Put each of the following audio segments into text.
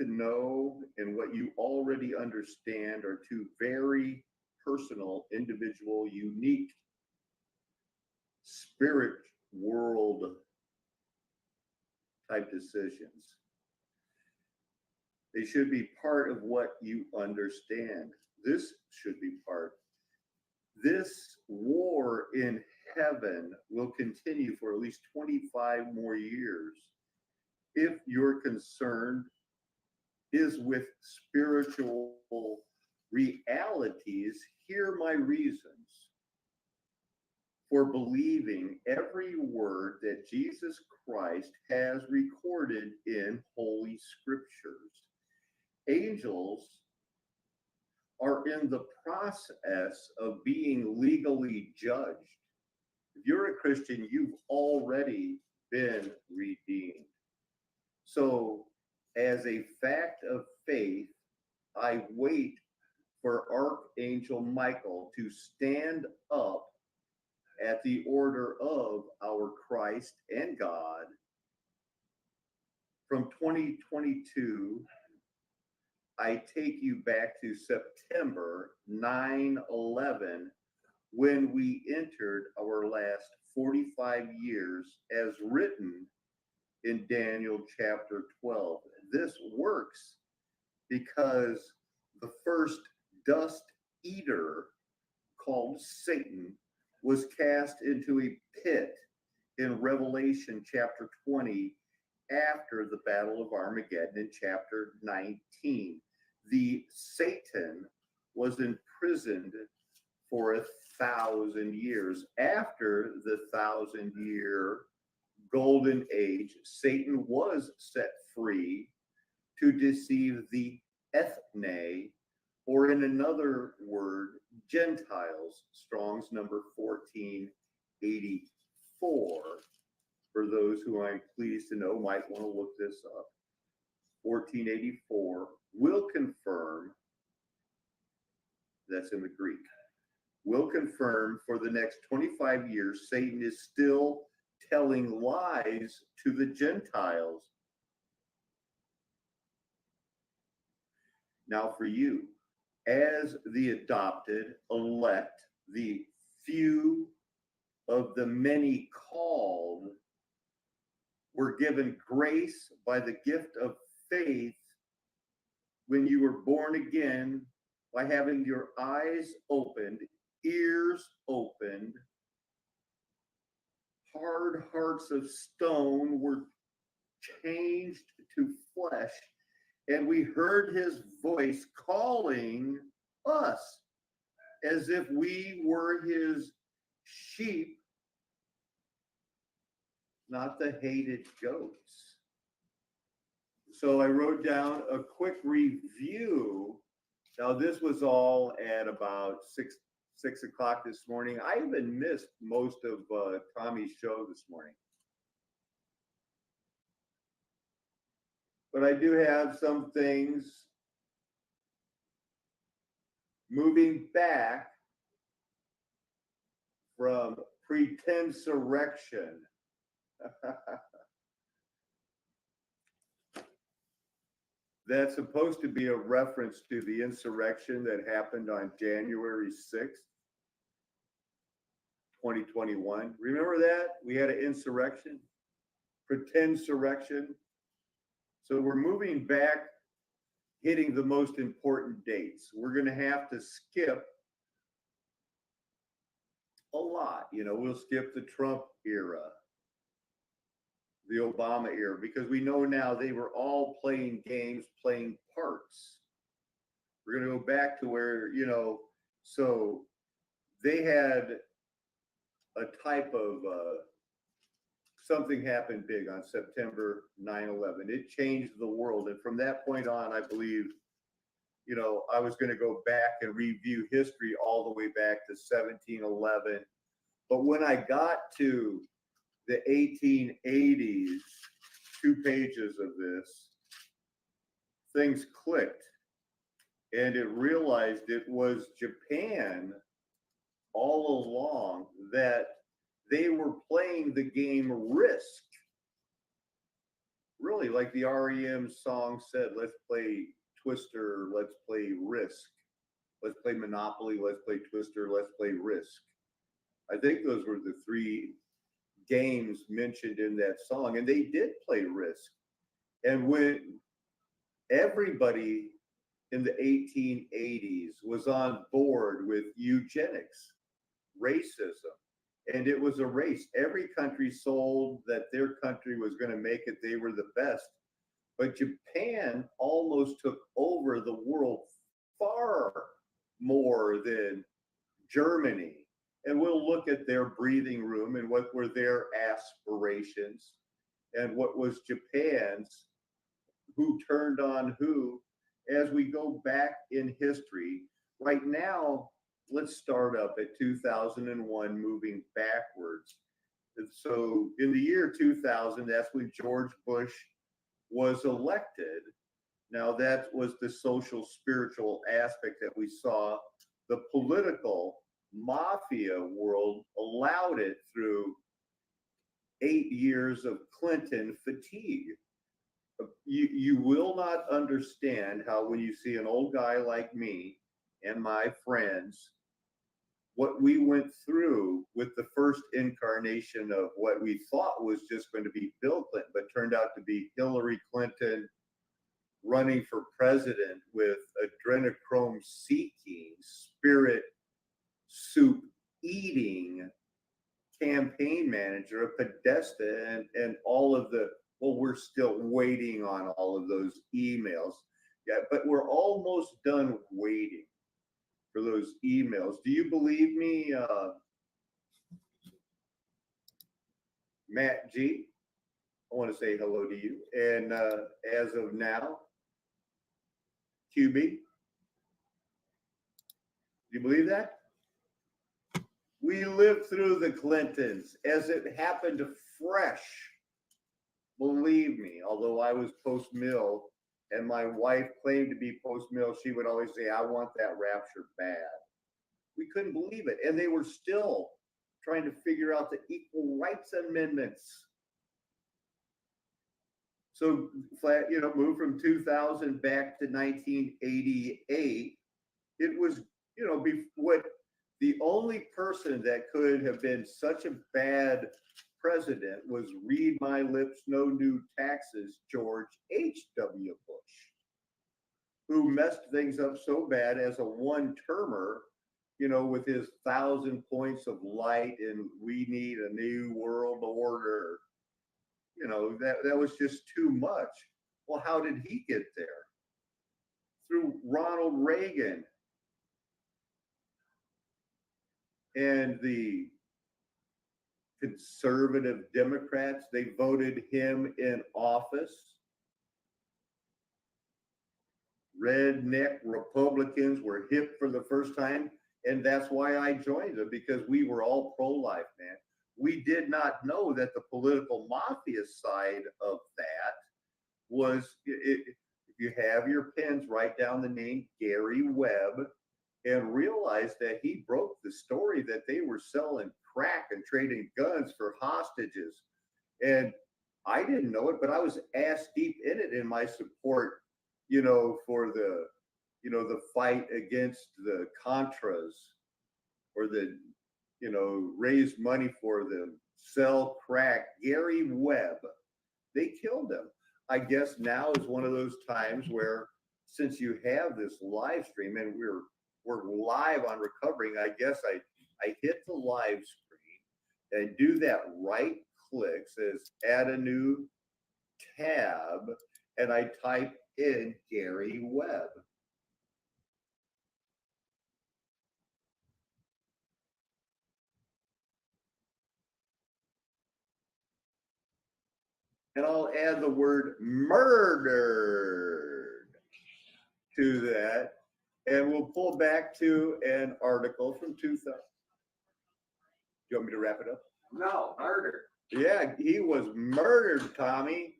to know and what you already understand are two very personal, individual, unique spirit world type decisions. They should be part of what you understand. This should be part. This war in heaven will continue for at least 25 more years. If your concern is with spiritual realities, hear my reasons for believing every word that Jesus Christ has recorded in Holy Scriptures. Angels are in the process of being legally judged. If you're a Christian, you've already been redeemed. So, as a fact of faith, I wait for Archangel Michael to stand up at the order of our Christ and God. From 2022, I take you back to September 9/11, when we entered our last 45 years as written in Daniel chapter 12. This works because the first dust eater, called Satan, was cast into a pit in Revelation chapter 20 after the Battle of Armageddon in chapter 19. The Satan was imprisoned for 1,000 years. After the 1,000-year golden age, Satan was set free to deceive the ethne, or in another word, Gentiles. Strong's number 1484. For those who I'm pleased to know might want to look this up. 1484 will confirm, that's in the Greek, will confirm for the next 25 years Satan is still telling lies to the Gentiles. Now for you, as the adopted, elect, the few of the many called, were given grace by the gift of faith when you were born again, by having your eyes opened, ears opened, hard hearts of stone were changed to flesh, and we heard his voice calling us as if we were his sheep, not the hated goats. So I wrote down a quick review. Now, this was all at about 6 o'clock this morning. I even missed most of Tommy's show this morning. But I do have some things moving back from pretensurrection. That's supposed to be a reference to the insurrection that happened on January 6th, 2021. Remember that? We had an insurrection, pretensurrection. So we're moving back, hitting the most important dates. We're going to have to skip a lot. You know, we'll skip the Trump era, the Obama era, because we know now they were all playing games, playing parts. We're going to go back to where, you know, so they had a type of something happened big on September 9/11. It changed the world. And from that point on, I believe, you know, I was going to go back and review history all the way back to 1711. But when I got to the 1880s, 2 pages of this, things clicked. And it realized it was Japan all along, that they were playing the game Risk. really, like the REM song said, let's play Twister, let's play Risk, let's play Monopoly, let's play Twister, let's play Risk. I think those were the three games mentioned in that song, and they did play Risk. And when everybody in the 1880s was on board with eugenics, racism, and it was a race. Every country sold that their country was going to make it, they were the best. But Japan almost took over the world far more than Germany. And we'll look at their breathing room and what were their aspirations and what was Japan's, who turned on who as we go back in history. Right now, let's start up at 2001, moving backwards. And so in the year 2000, that's when George Bush was elected. Now, that was the social, spiritual aspect that we saw. The political mafia world allowed it through 8 years of Clinton fatigue. You will not understand how, when you see an old guy like me and my friends, what we went through with the first incarnation of what we thought was just going to be Bill Clinton, but turned out to be Hillary Clinton running for president with adrenochrome seeking, spirit soup eating campaign manager, a Podesta, and all of the, well, we're still waiting on all of those emails. Yeah, but we're almost done waiting for those emails. Do you believe me, Matt G? I want to say hello to you. And as of now, QB, do you believe that? We lived through the Clintons as it happened fresh. Believe me, although I was post-mill and my wife claimed to be post-mill, she would always say, I want that rapture bad. We couldn't believe it. And they were still trying to figure out the equal rights amendments. So, move from 2000 back to 1988. It was, what the only person that could have been such a bad president was, read my lips, no new taxes, George H.W. Bush, who messed things up so bad as a one-termer, with his 1,000 points of light and we need a new world order. That was just too much. Well, how did he get there? Through Ronald Reagan and the conservative Democrats. They voted him in office. Redneck Republicans were hip for the first time. And that's why I joined them, because we were all pro-life, man. We did not know that the political mafia side of that was, if you have your pens, write down the name Gary Webb and realize that he broke the story that they were selling crack and trading guns for hostages. And I didn't know it, but I was ass deep in it in my support, for the, the fight against the Contras, or the, raise money for them, sell crack. Gary Webb, they killed him. I guess now is one of those times where, since you have this live stream and we're live on Recovering, I guess I hit the live screen and do that right click, says add a new tab, and I type in Gary Webb. And I'll add the word murdered to that. And we'll pull back to an article from 2000. You want me to wrap it up? No, murder. Yeah, he was murdered, Tommy.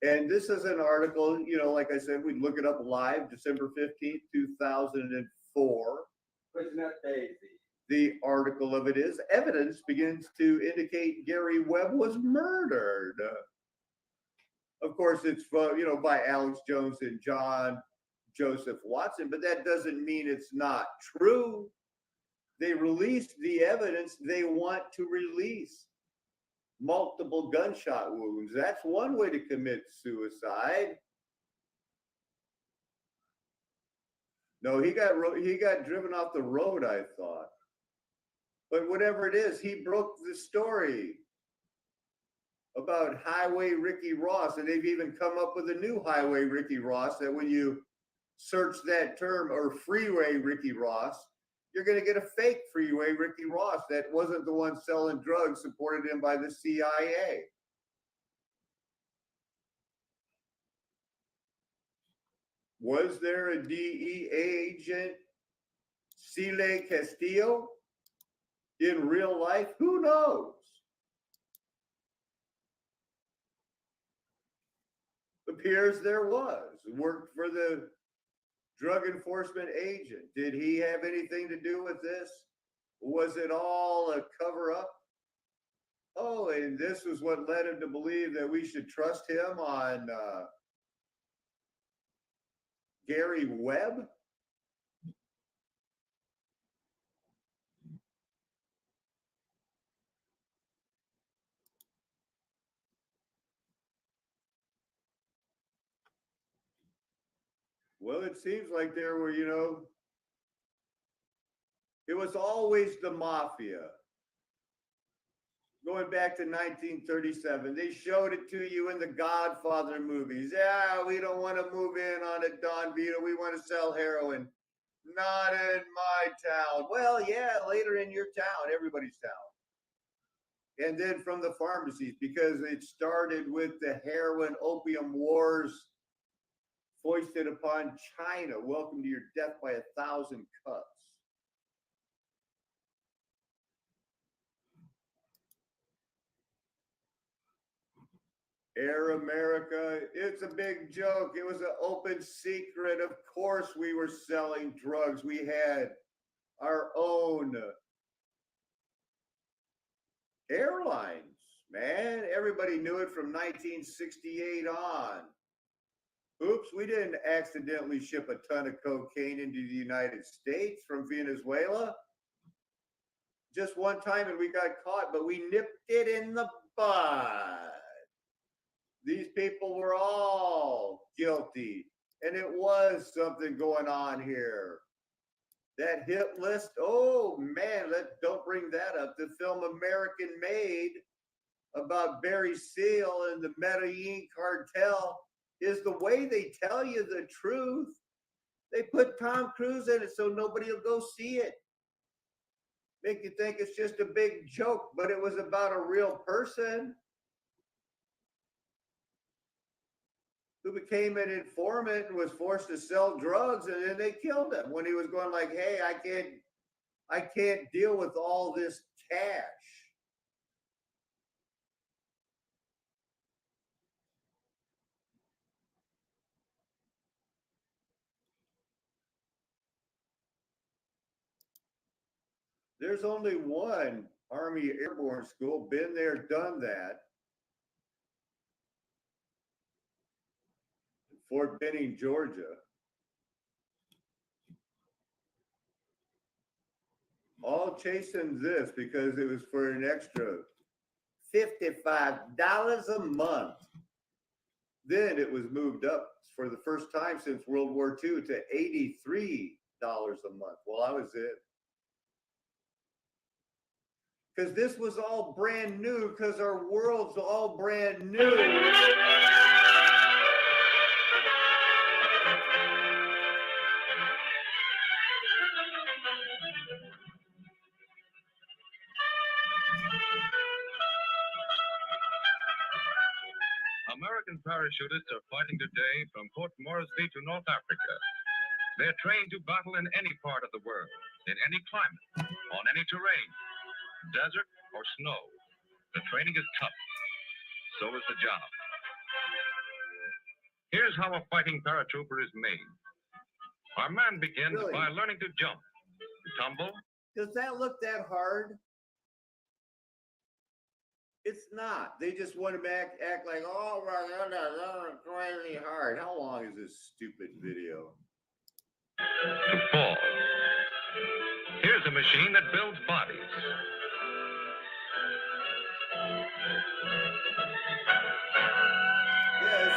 And this is an article, like I said, we'd look it up live, December 15th, 2004. Pushing up Daisy. The article of it is, evidence begins to indicate Gary Webb was murdered. Of course, it's by Alex Jones and John Joseph Watson, but that doesn't mean it's not true. They released the evidence they want to release. Multiple gunshot wounds. That's one way to commit suicide. No, he got driven off the road, I thought. But whatever it is, he broke the story about Highway Ricky Ross, and they've even come up with a new Highway Ricky Ross that when you search that term, or Freeway Ricky Ross, you're going to get a fake Freeway Ricky Ross that wasn't the one selling drugs supported in by the CIA. Was there a DEA agent, Cile Castillo, in real life? Who knows? Appears there was. Worked for the drug enforcement agent. Did he have anything to do with this? Was it all a cover up? Oh, and this was what led him to believe that we should trust him on Gary Webb? Well, it seems like there were, it was always the mafia. Going back to 1937, they showed it to you in the Godfather movies. Yeah, we don't want to move in on it, Don Vito. We want to sell heroin. Not in my town. Well, yeah, later in your town, everybody's town. And then from the pharmacies, because it started with the heroin opium wars foisted upon China. Welcome to your death by 1,000 cuts. Air America, it's a big joke. It was an open secret. Of course, we were selling drugs. We had our own airlines, man. Everybody knew it from 1968 on. Oops, we didn't accidentally ship a ton of cocaine into the United States from Venezuela. Just one time and we got caught, but we nipped it in the bud. These people were all guilty, and it was something going on here. That hit list, oh man, don't bring that up. The film American Made about Barry Seal and the Medellin cartel is the way they tell you the truth. They put Tom Cruise in it so nobody will go see it. Make you think it's just a big joke, but it was about a real person who became an informant and was forced to sell drugs, and then they killed him when he was going like, hey, I can't deal with all this cash. There's only one Army Airborne School, been there, done that. Fort Benning, Georgia. All chasing this because it was for an extra $55 a month. Then it was moved up for the first time since World War II to $83 a month. Well, I was in. Because this was all brand new, because our world's all brand new. American parachutists are fighting today from Port Moresby to North Africa. They're trained to battle in any part of the world, in any climate, on any terrain, desert or snow. The training is tough. So is the job. Here's how a fighting paratrooper is made. Our man begins by learning to jump, tumble. Does that look that hard? It's not. They just want to act like, oh my goodness, crazy hard. How long is this stupid video? To fall. Here's a machine that builds bodies. Yeah,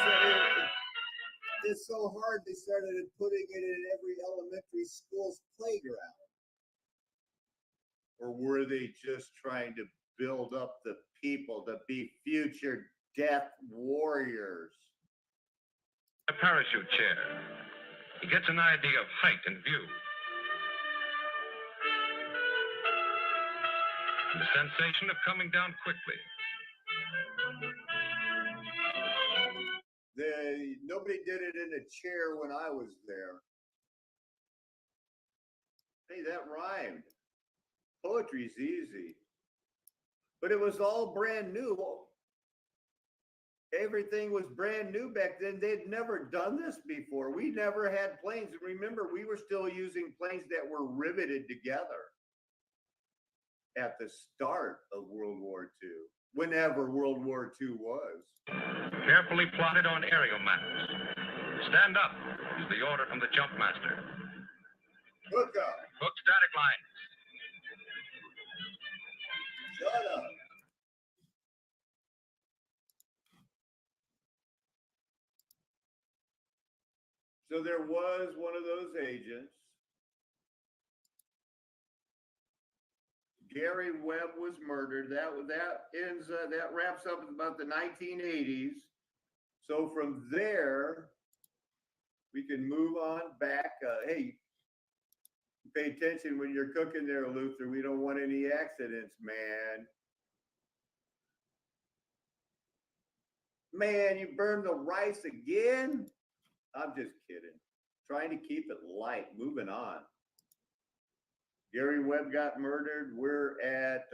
it's so hard they started putting it in every elementary school's playground. Or were they just trying to build up the people to be future death warriors? A parachute chair. He gets an idea of height and view. The sensation of coming down quickly. Nobody did it in a chair when I was there. Hey, that rhymed. Poetry's easy. But it was all brand new. Everything was brand new back then. They'd never done this before. We never had planes. Remember, we were still using planes that were riveted together at the start of World War II, whenever World War II was. Carefully plotted on aerial maps. Stand up is the order from the jump master. Hook up. Hook static line. Shut up. So there was one of those agents. Gary Webb was murdered. That wraps up about the 1980s. So from there, we can move on back. Hey, pay attention when you're cooking there, Luther. We don't want any accidents, man. Man, you burned the rice again? I'm just kidding. Trying to keep it light. Moving on. Gary Webb got murdered. We're at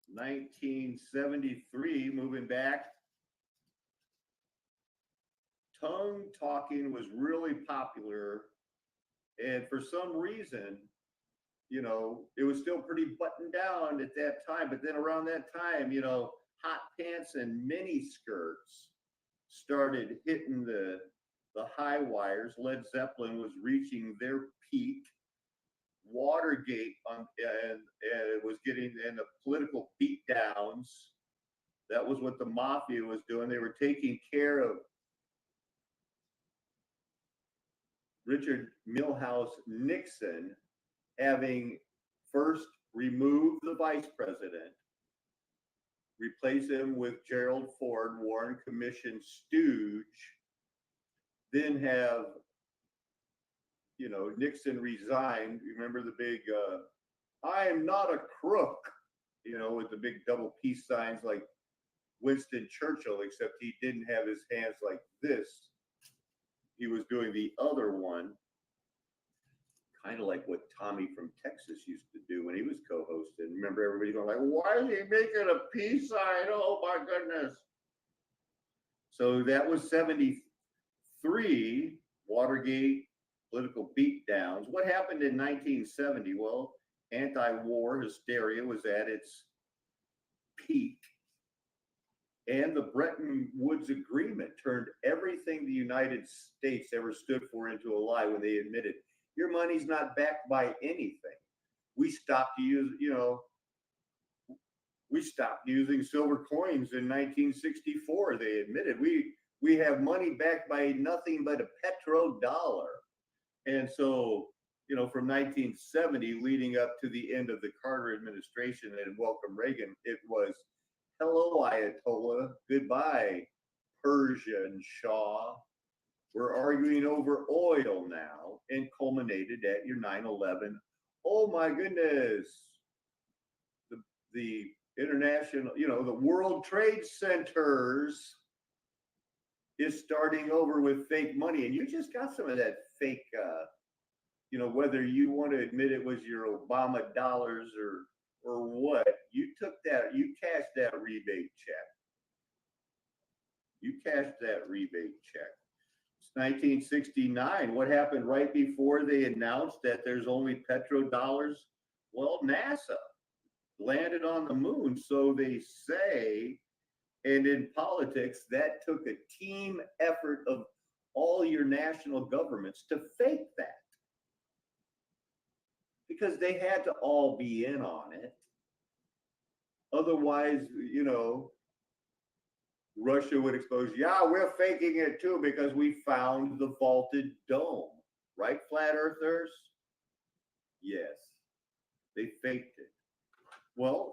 1973, moving back. Tongue talking was really popular. And for some reason, you know, it was still pretty buttoned down at that time. But then around that time, you know, hot pants and mini skirts started hitting the high wires. Led Zeppelin was reaching their peak. Watergate and it was getting in the political beatdowns. That was what the mafia was doing. They were taking care of Richard Milhous Nixon, having first removed the vice president, replace him with Gerald Ford, Warren Commission stooge, then have, you know, Nixon resigned. Remember the big, I am not a crook, you know, with the big double peace signs like Winston Churchill, except he didn't have his hands like this. He was doing the other one, kind of like what Tommy from Texas used to do when he was co-hosting. Remember everybody going like, why is he making a peace sign? Oh my goodness. So that was 73, Watergate, political beatdowns. What happened in 1970? Well, anti-war hysteria was at its peak. And the Bretton Woods Agreement turned everything the United States ever stood for into a lie when they admitted, your money's not backed by anything. We stopped we stopped using silver coins in 1964. They admitted we have money backed by nothing but a petrodollar. And so, you know, from 1970 leading up to the end of the Carter administration and welcome Reagan, it was, hello, Ayatollah, goodbye, Persian Shah. We're arguing over oil now, and culminated at your 9/11. Oh my goodness. The international, you know, the World Trade Centers is starting over with fake money. And you just got some of that fake, you know, whether you want to admit it was your Obama dollars or what, you took that, you cashed that rebate check. You cashed that rebate check. It's 1969. What happened right before they announced that there's only petrodollars? Well, NASA. landed on the moon, so they say. And in politics, that took a team effort of all your national governments to fake that because they had to all be in on it. Otherwise, Russia would expose, yeah, we're faking it too because we found the vaulted dome, right, flat earthers? Yes, they faked it. Well,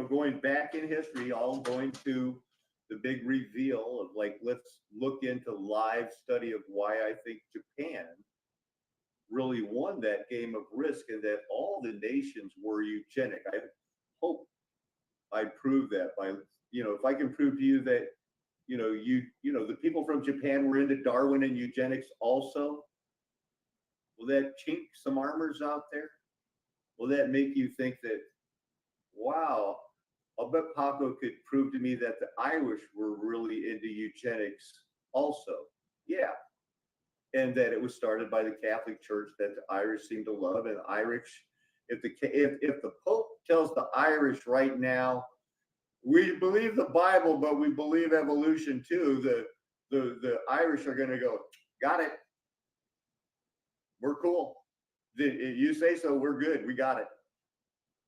going back in history, all going to the big reveal of like, let's look into live study of why I think Japan really won that game of Risk and that all the nations were eugenic. I hope I prove that by, if I can prove to you that, the people from Japan were into Darwin and eugenics also, will that chink some armors out there? Will that make you think that, wow, I'll bet Paco could prove to me that the Irish were really into eugenics also. Yeah. And that it was started by the Catholic Church that the Irish seem to love. And Irish, if the Pope tells the Irish right now, we believe the Bible, but we believe evolution too, the Irish are going to go, got it. We're cool. You say so, we're good. We got it.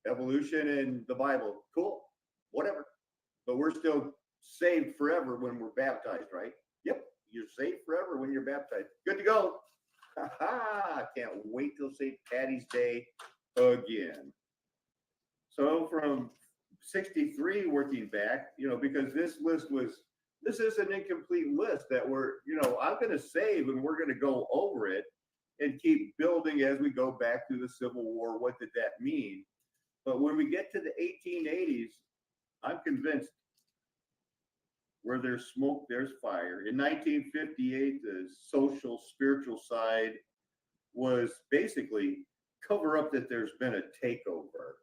Evolution and the Bible, cool, whatever. But we're still saved forever when we're baptized, right? Yep, you're saved forever when you're baptized. Good to go. I can't wait till St. Patty's Day again. So from 63 working back, because this is an incomplete list that I'm going to save and we're going to go over it and keep building as we go back through the Civil War. What did that mean? But when we get to the 1880s, I'm convinced where there's smoke, there's fire. In 1958, the social, spiritual side was basically cover up that there's been a takeover.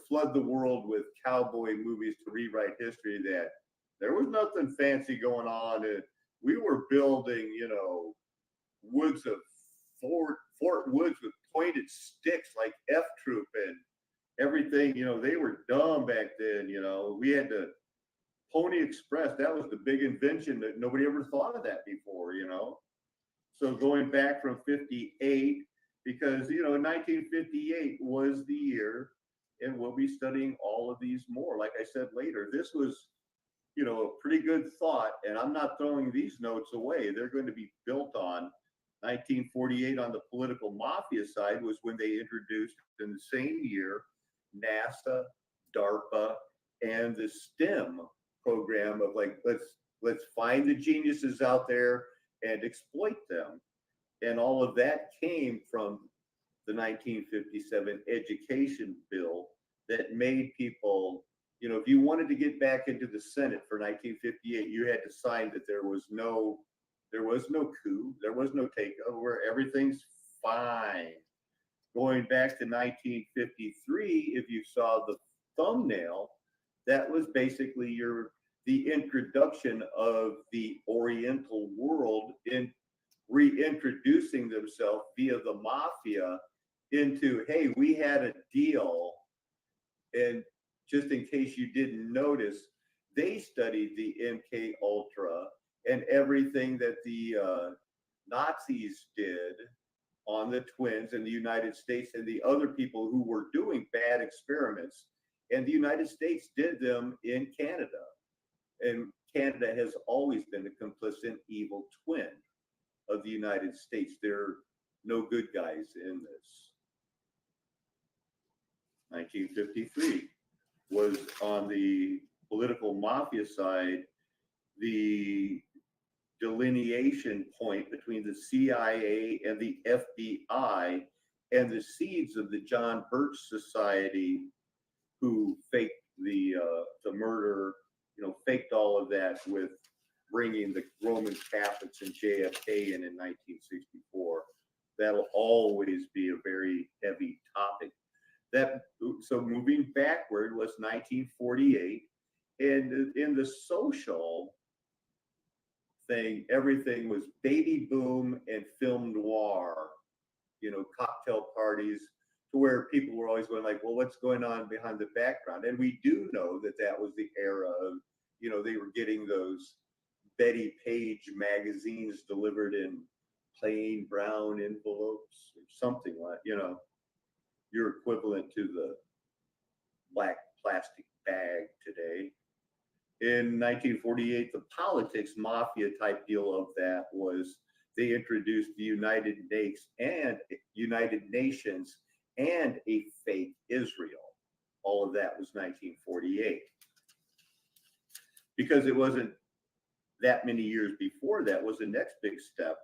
Flood the world with cowboy movies to rewrite history that there was nothing fancy going on. And we were building, woods of Fort Woods with pointed sticks like F Troop and everything. They were dumb back then. We had the Pony Express. That was the big invention that nobody ever thought of that before. So going back from 58, because 1958 was the year, and we'll be studying all of these more. Like I said later, this was a pretty good thought, and I'm not throwing these notes away. They're going to be built on 1948 on the political mafia side was when they introduced in the same year NASA, DARPA, and the STEM program of like, let's find the geniuses out there and exploit them. And all of that came from the 1957 education bill that made people, if you wanted to get back into the Senate for 1958, you had to sign that there was no coup, there was no takeover, everything's fine. Going back to 1953, if you saw the thumbnail, that was basically the introduction of the Oriental world in reintroducing themselves via the mafia into, hey, we had a deal. And just in case you didn't notice, they studied the MK Ultra and everything that the Nazis did on the twins in the United States and the other people who were doing bad experiments. And the United States did them in Canada. And Canada has always been a complicit evil twin of the United States. There are no good guys in this. 1953 was on the political mafia side, the delineation point between the CIA and the FBI and the seeds of the John Birch Society, who faked the murder, faked all of that with bringing the Roman Catholics and JFK in 1964. That'll always be a very heavy topic. So moving backward was 1948, and in the social thing, everything was baby boom and film noir, cocktail parties to where people were always going like, well, what's going on behind the background? And we do know that that was the era of, they were getting those Betty Page magazines delivered in plain brown envelopes or something like, your equivalent to the black plastic bag today. In 1948, the politics mafia type deal of that was they introduced the United Nations and a fake Israel. All of that was 1948. Because it wasn't that many years before that was the next big step,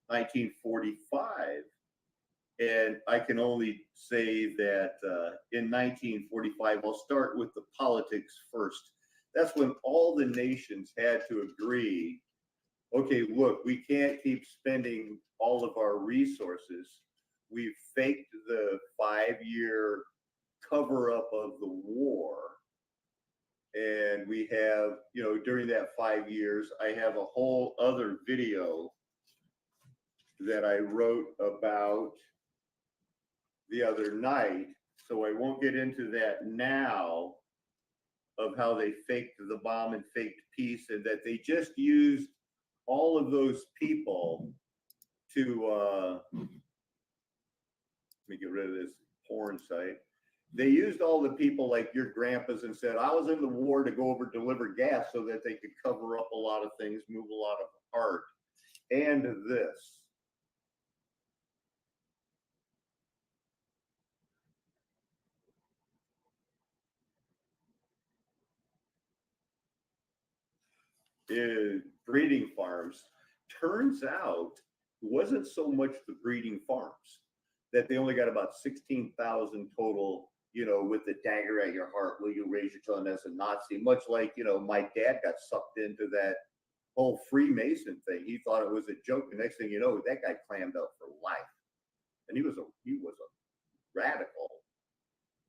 1945. And I can only say that in 1945, I'll start with the politics first. That's when all the nations had to agree, okay, look, we can't keep spending all of our resources. We've faked the 5-year cover up of the war. And we have, during that 5 years, I have a whole other video that I wrote about the other night. So I won't get into that now of how they faked the bomb and faked peace, and that they just used all of those people to, let me get rid of this porn site. They used all the people like your grandpas and said, I was in the war to go over deliver gas so that they could cover up a lot of things, move a lot of art. And this. Breeding farms. Turns out it wasn't so much the breeding farms, that they only got about 16,000 total, with the dagger at your heart, will you raise your children as a Nazi? Much like, my dad got sucked into that whole Freemason thing. He thought it was a joke. The next thing you know, that guy clammed up for life. And he was a radical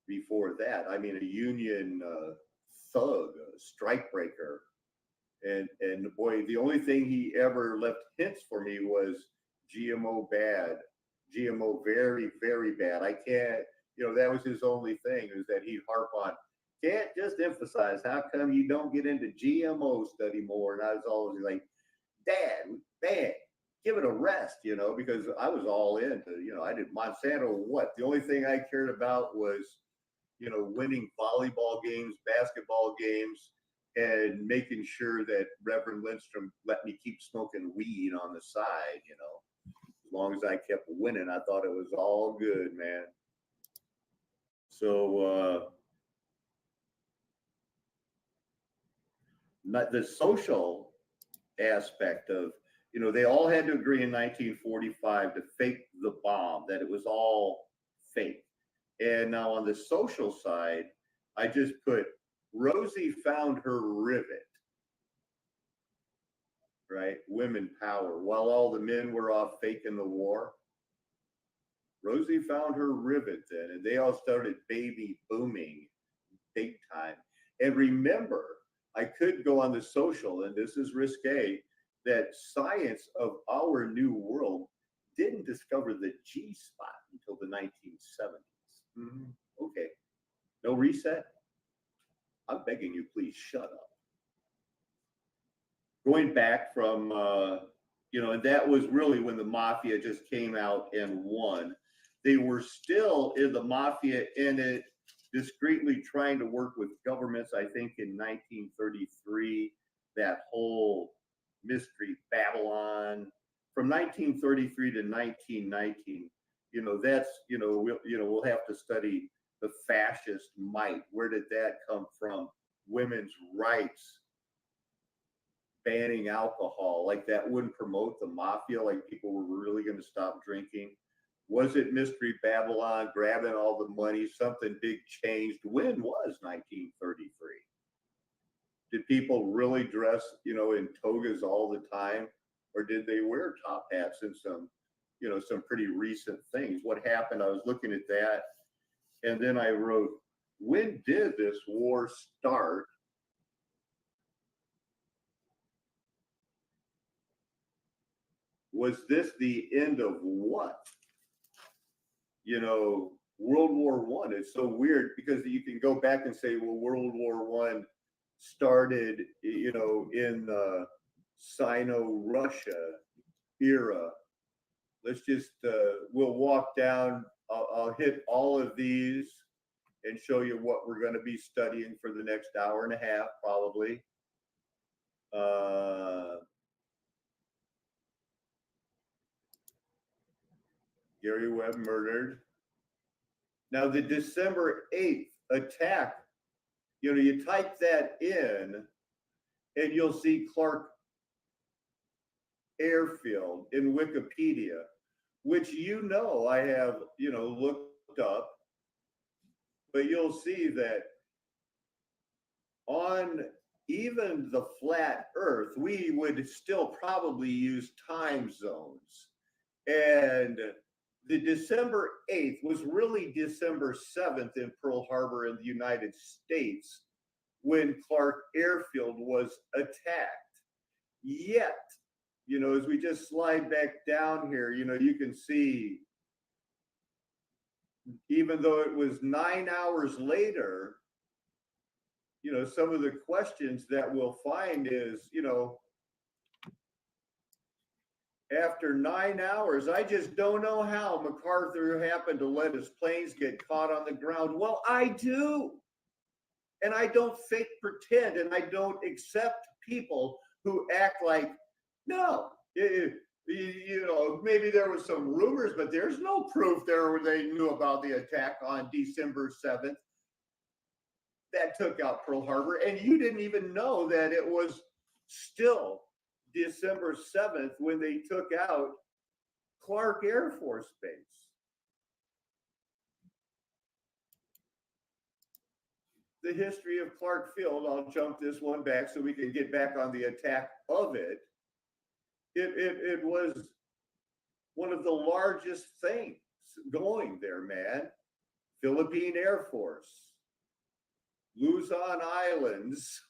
before that. I mean, a Union thug, a strikebreaker. And boy, the only thing he ever left hints for me was GMO bad, GMO very, very bad. I can't, that was his only thing, is that he'd harp on, can't just emphasize, how come you don't get into GMO study more? And I was always like, Dad, man, give it a rest, because I was all into, I did Monsanto what? The only thing I cared about was, winning volleyball games, basketball games, and making sure that Reverend Lindstrom let me keep smoking weed on the side, as long as I kept winning, I thought it was all good, man. So the social aspect of, they all had to agree in 1945 to fake the bomb, that it was all fake. And now on the social side, I just put, Rosie found her rivet, right? Women power. While all the men were off faking the war, Rosie found her rivet then, and they all started baby booming big time. And remember, I could go on the social, and this is risque, that science of our new world didn't discover the G spot until the 1970s. Okay, no reset. I'm begging you, please shut up. Going back from, and that was really when the mafia just came out and won. They were still in the mafia in it, discreetly trying to work with governments. I think in 1933, that whole mystery Babylon, from 1933 to 1919, that's, we'll have to study the fascist might. Where did that come from? Women's rights, banning alcohol, like that wouldn't promote the mafia, like people were really going to stop drinking. Was it Mystery Babylon, grabbing all the money? Something big changed. When was 1933? Did people really dress, in togas all the time? Or did they wear top hats and some pretty recent things? What happened? I was looking at that. And then I wrote, when did this war start? Was this the end of what? World War One. It's so weird because you can go back and say, well, World War One started, in the Sino-Russia era. Let's just we'll walk down. I'll hit all of these and show you what we're going to be studying for the next hour and a half, probably. Gary Webb murdered. Now, the December 8th attack, you type that in and you'll see Clark Airfield in Wikipedia, which I have, looked up, but you'll see that on even the flat Earth, we would still probably use time zones. And the December 8th was really December 7th in Pearl Harbor in the United States when Clark Airfield was attacked. Yet, as we just slide back down here, you can see, even though it was 9 hours later, some of the questions that we'll find is, after 9 hours, I just don't know how MacArthur happened to let his planes get caught on the ground. Well, I do. And I don't fake pretend, and I don't accept people who act like, no, maybe there was some rumors, but there's no proof they knew about the attack on December 7th that took out Pearl Harbor. And you didn't even know that it was still December 7th when they took out Clark Air Force Base. The history of Clark Field, I'll jump this one back so we can get back on the attack of it. It was one of the largest things going there, man. Philippine Air Force, Luzon Islands.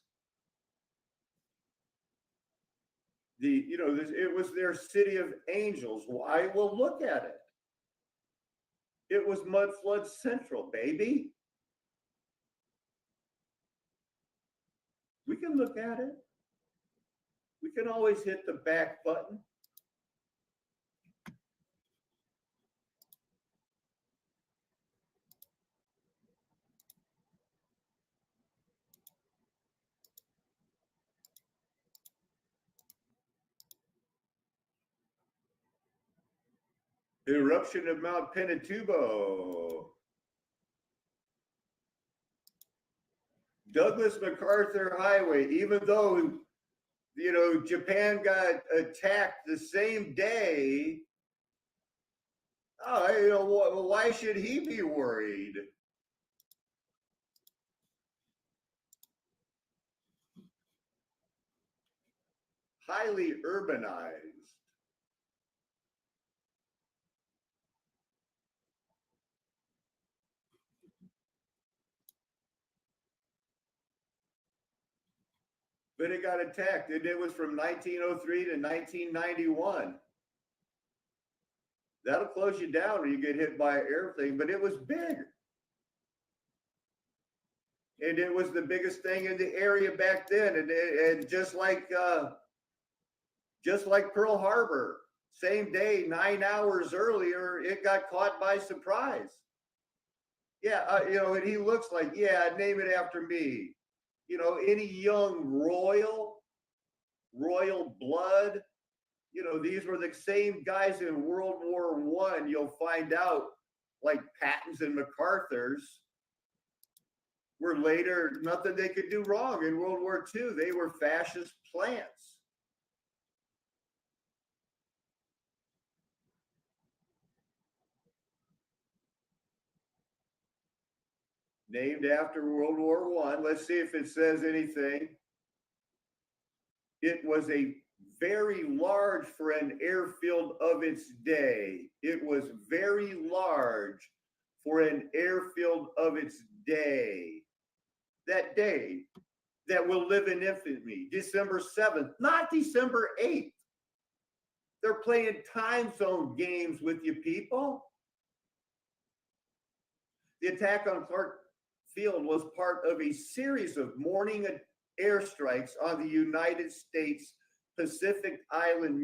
It was their city of angels. Why? Well, look at it. It was mud flood central, baby. We can look at it. We can always hit the back button. Eruption of Mount Pinatubo. Douglas MacArthur Highway, even though, Japan got attacked the same day, why should he be worried? Highly urbanized. But it got attacked, and it was from 1903 to 1991. That'll close you down when you get hit by everything, but it was big. And it was the biggest thing in the area back then. And just like Pearl Harbor, same day, 9 hours earlier, it got caught by surprise. Yeah, and he looks like, yeah, name it after me. Any young royal blood, these were the same guys in World War I. You'll find out, like Patton's and MacArthur's, were later nothing they could do wrong in World War II. They were fascist plants. Named after World War I. Let's see if it says anything. It was a very large for an airfield of its day. It was very large for an airfield of its day. That day that will live in infamy, December 7th, not December 8th. They're playing time zone games with you people. The attack on Clark Field was part of a series of morning airstrikes on the United States Pacific Island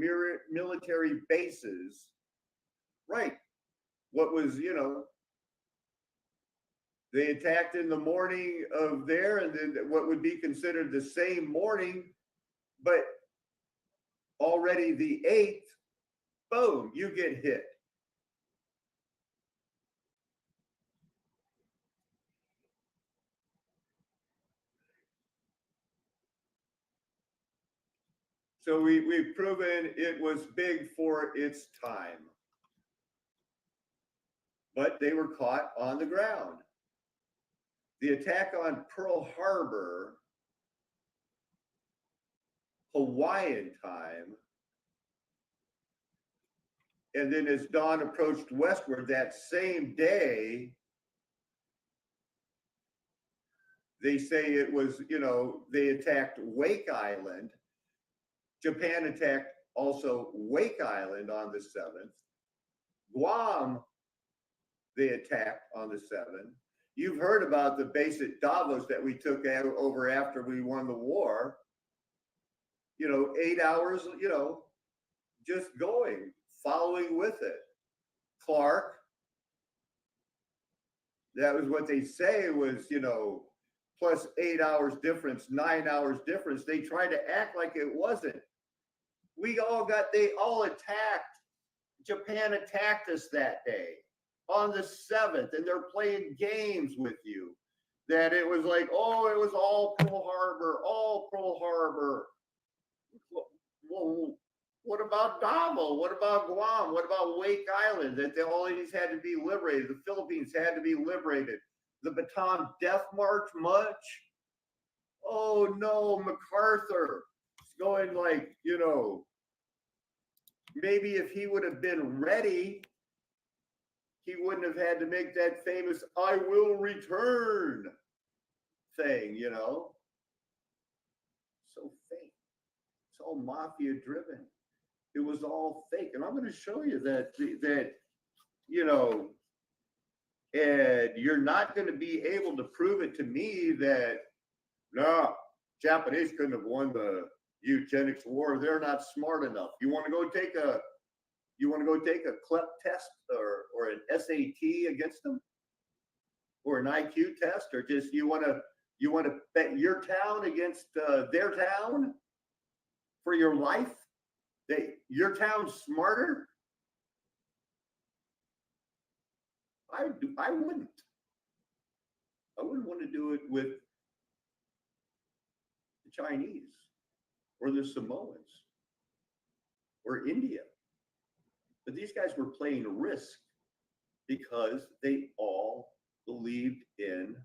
military bases. Right. What was, they attacked in the morning of there, and then what would be considered the same morning, but already the 8th, boom, you get hit. So we've proven it was big for its time. But they were caught on the ground. The attack on Pearl Harbor, Hawaiian time, and then as dawn approached westward that same day, they say it was, they attacked Wake Island. Japan attacked also Wake Island on the 7th. Guam, they attacked on the 7th. You've heard about the base at Davos that we took over after we won the war. 8 hours, just going, following with it. Clark, that was what they say was, plus 8 hours difference, 9 hours difference. They tried to act like it wasn't. They all attacked. Japan attacked us that day on the 7th, and they're playing games with you. That it was like, oh, it was all Pearl Harbor. Well, what about Davao? What about Guam? What about Wake Island? That all of these had to be liberated. The Philippines had to be liberated. The Bataan Death March, much? Oh no, MacArthur. It's going like, maybe if he would have been ready, he wouldn't have had to make that famous "I will return" thing, So fake. It's all mafia driven. It was all fake. And I'm going to show you that, and you're not going to be able to prove it to me that, no, Japanese couldn't have won the eugenics war. They're not smart enough. You want to go take a CLEP test or an SAT against them, or an IQ test, or just you want to bet your town against their town for your life? Your town's smarter? I wouldn't. I wouldn't want to do it with the Chinese or the Samoans or India. But these guys were playing risk because they all believed in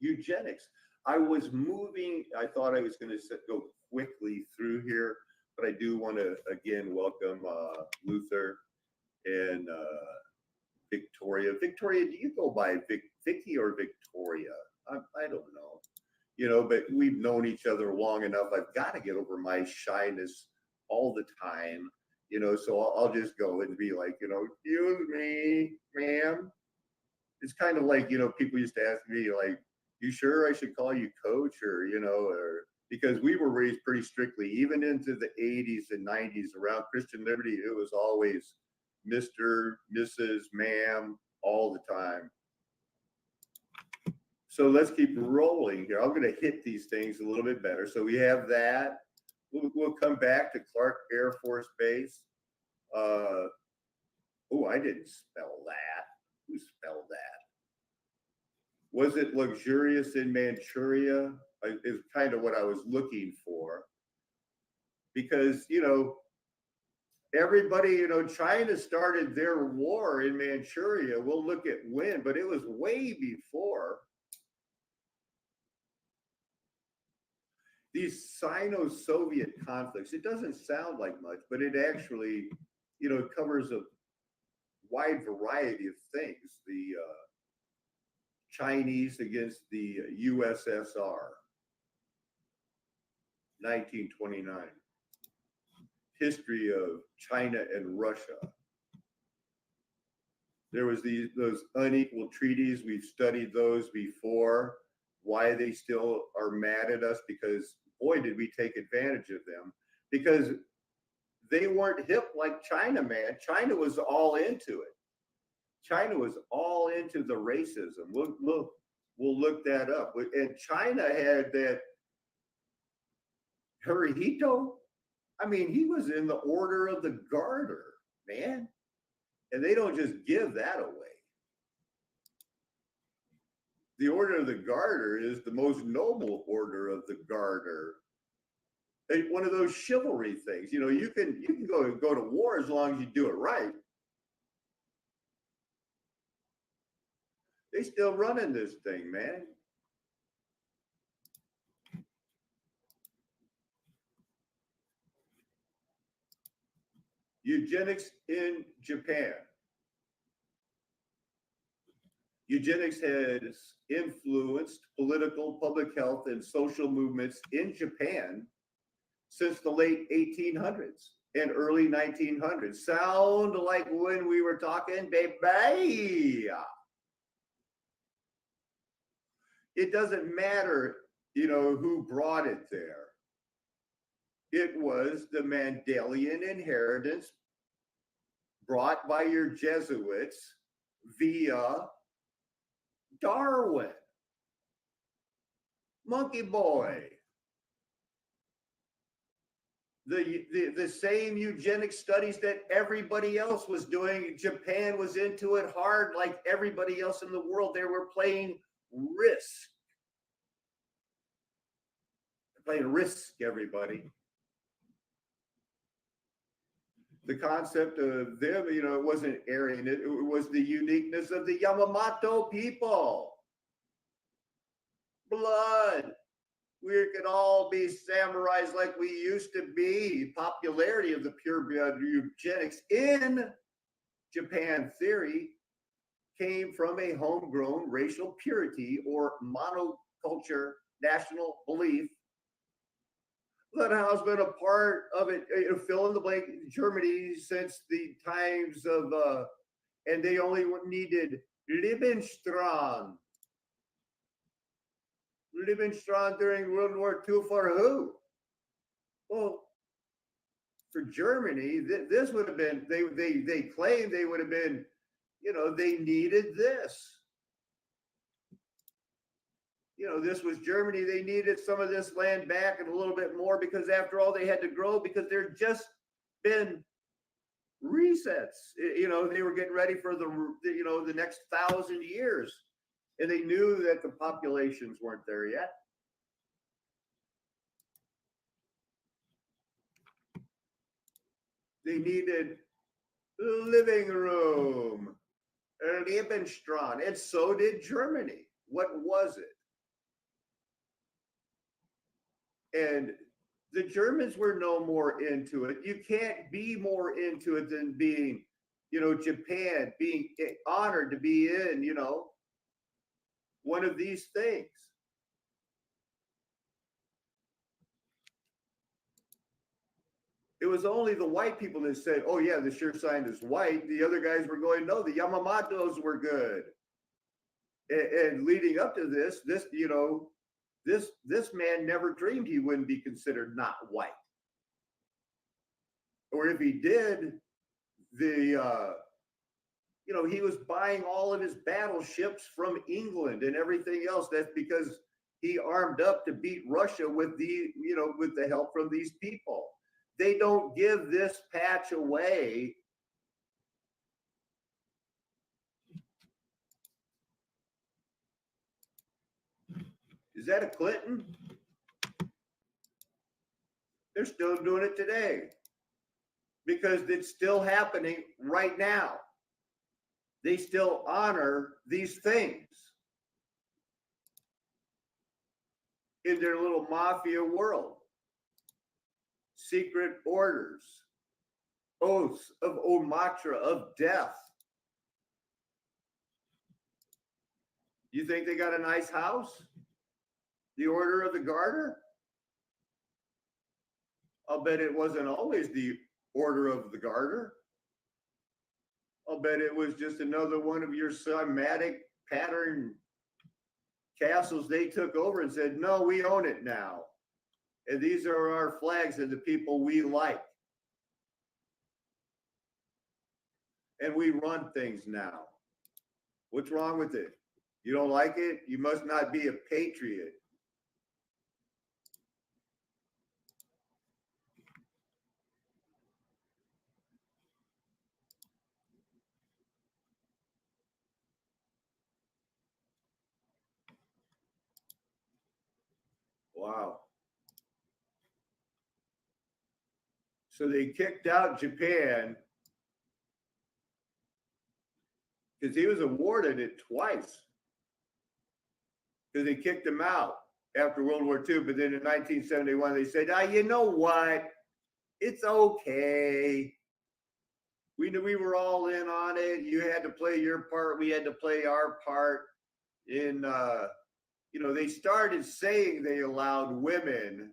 eugenics. I was moving, I thought I was going to go quickly through here, but I do want to again welcome Luther and Victoria. Victoria, do you go by Vicky or Victoria? I don't know. But we've known each other long enough. I've got to get over my shyness all the time, so I'll just go and be like, excuse me, ma'am. It's kind of like, people used to ask me, like, you sure I should call you coach or because we were raised pretty strictly, even into the 80s and 90s around Christian Liberty, it was always Mr., Mrs., ma'am, all the time. So let's keep rolling here. I'm going to hit these things a little bit better. So we have that. We'll come back to Clark Air Force Base. I didn't spell that. Who spelled that? Was it luxurious in Manchuria? Is kind of what I was looking for. Because, everybody, China started their war in Manchuria. We'll look at when, but it was way before. These Sino-Soviet conflicts, it doesn't sound like much, but it actually, covers a wide variety of things. The Chinese against the USSR, 1929. History of China and Russia. There was those unequal treaties. We've studied those before. Why they still are mad at us, because boy, did we take advantage of them, because they weren't hip like China, man. China was all into it. China was all into the racism. We'll look that up. And China had that Hirohito. I mean, he was in the Order of the Garter, man. And they don't just give that away. The Order of the Garter is the most noble Order of the Garter. One of those chivalry things. You know, you can go to war as long as you do it right. They still running this thing, man. Eugenics in Japan. Eugenics has influenced political, public health, and social movements in Japan since the late 1800s and early 1900s. Sound like when we were talking, baby? It doesn't matter, you know, who brought it there. It was the Mendelian inheritance brought by your Jesuits via Darwin. Monkey boy. The same eugenic studies that everybody else was doing. Japan was into it hard like everybody else in the world. They were playing risk. Playing risk, everybody. The concept of them, you know, it wasn't Aryan, it was the uniqueness of the Yamamoto people. Blood. We could all be samurais like we used to be. Popularity of the purebred eugenics in Japan theory came from a homegrown racial purity or monoculture national belief that has been a part of it, fill in the blank, Germany since the times of, and they only needed Lebensstrand. Lebensstrand during World War II for who? Well, for Germany, this would have been, they claimed they would have been, you know, they needed this. You know, this was Germany. They needed some of this land back and a little bit more because after all, they had to grow because there'd just been resets. You know, they were getting ready for the next 1,000 years. And they knew that the populations weren't there yet. They needed living room, Lebensstrand, and so did Germany. What was it? And the Germans were no more into it. You can't be more into it than being, you know, Japan, being honored to be in, you know, one of these things. It was only the white people that said, oh yeah, the sure sign is white. The other guys were going, no, the Yamamotos were good. And leading up to this, you know, this man never dreamed he wouldn't be considered not white. Or if he did, you know, he was buying all of his battleships from England and everything else. That's because he armed up to beat Russia with with the help from these people. They don't give this patch away. Is that a Clinton? They're still doing it today because it's still happening right now. They still honor these things in their little mafia world. Secret orders, oaths of Omatra, of death. You think they got a nice house? The Order of the Garter? I'll bet it wasn't always the Order of the Garter. I'll bet it was just another one of your somatic pattern castles they took over and said, no, we own it now. And these are our flags and the people we like. And we run things now. What's wrong with it? You don't like it? You must not be a patriot. Wow. So they kicked out Japan because he was awarded it twice. Because they kicked him out after World War II. But then in 1971, they said, you know what? It's okay. We knew we were all in on it. You had to play your part. We had to play our part. In, they started saying they allowed women,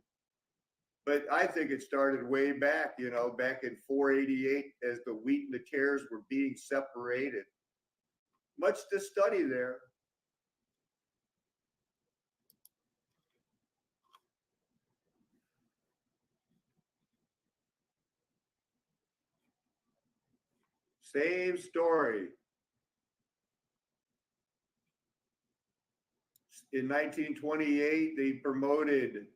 but I think it started way back, back in 488 as the wheat and the tares were being separated. Much to study there. Same story. In 1928, they promoted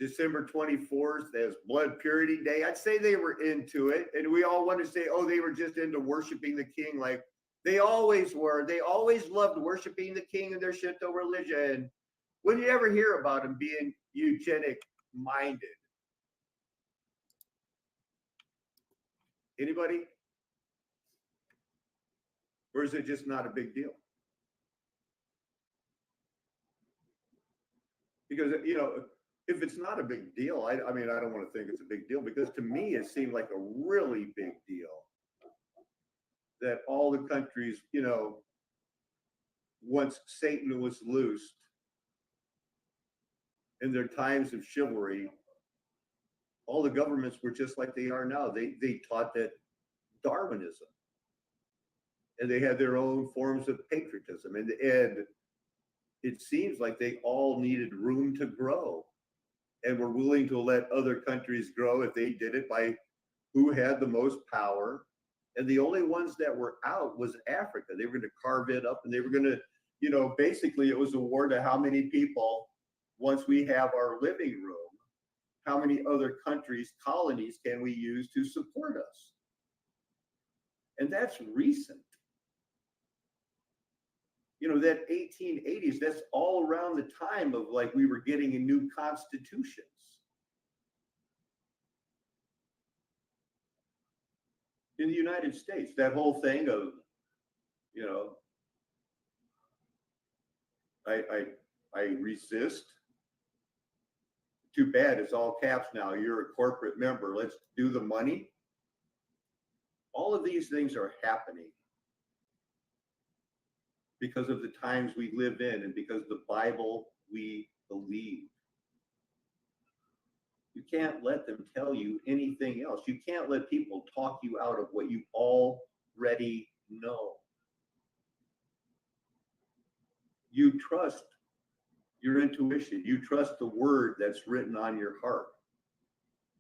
December 24th as Blood Purity Day. I'd say they were into it. And we all want to say, oh, they were just into worshiping the king. Like they always were. They always loved worshiping the king and their Shinto religion. When you ever hear about them being eugenic minded? Anybody? Or is it just not a big deal? Because, if it's not a big deal, I don't want to think it's a big deal, because to me, it seemed like a really big deal that all the countries, once Satan was loosed in their times of chivalry, all the governments were just like they are now. They taught that Darwinism, and they had their own forms of patriotism, and it seems like they all needed room to grow and were willing to let other countries grow if they did it by who had the most power. And the only ones that were out was Africa. They were going to carve it up, and they were going to, basically it was a war to how many people, once we have our living room, how many other countries, colonies can we use to support us? And that's recent. That 1880s, that's all around the time of like we were getting in new constitutions. In the United States, that whole thing of, I resist. Too bad, it's all caps now. You're a corporate member. Let's do the money. All of these things are happening because of the times we live in and because the Bible we believe. You can't let them tell you anything else. You can't let people talk you out of what you already know. You trust your intuition. You trust the word that's written on your heart.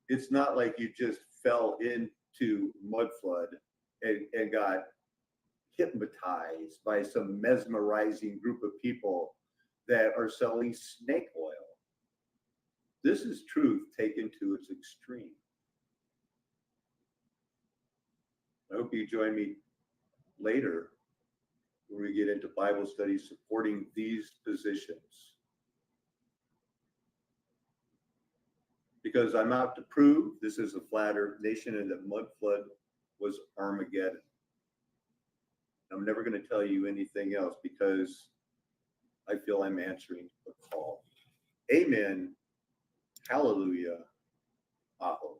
It's not like you just fell into mud flood and got hypnotized by some mesmerizing group of people that are selling snake oil. This is truth taken to its extreme. I hope you join me later when we get into Bible studies supporting these positions. Because I'm out to prove this is a flat earth nation and that mud flood was Armageddon. I'm never going to tell you anything else because I feel I'm answering the call. Amen. Hallelujah. Aho.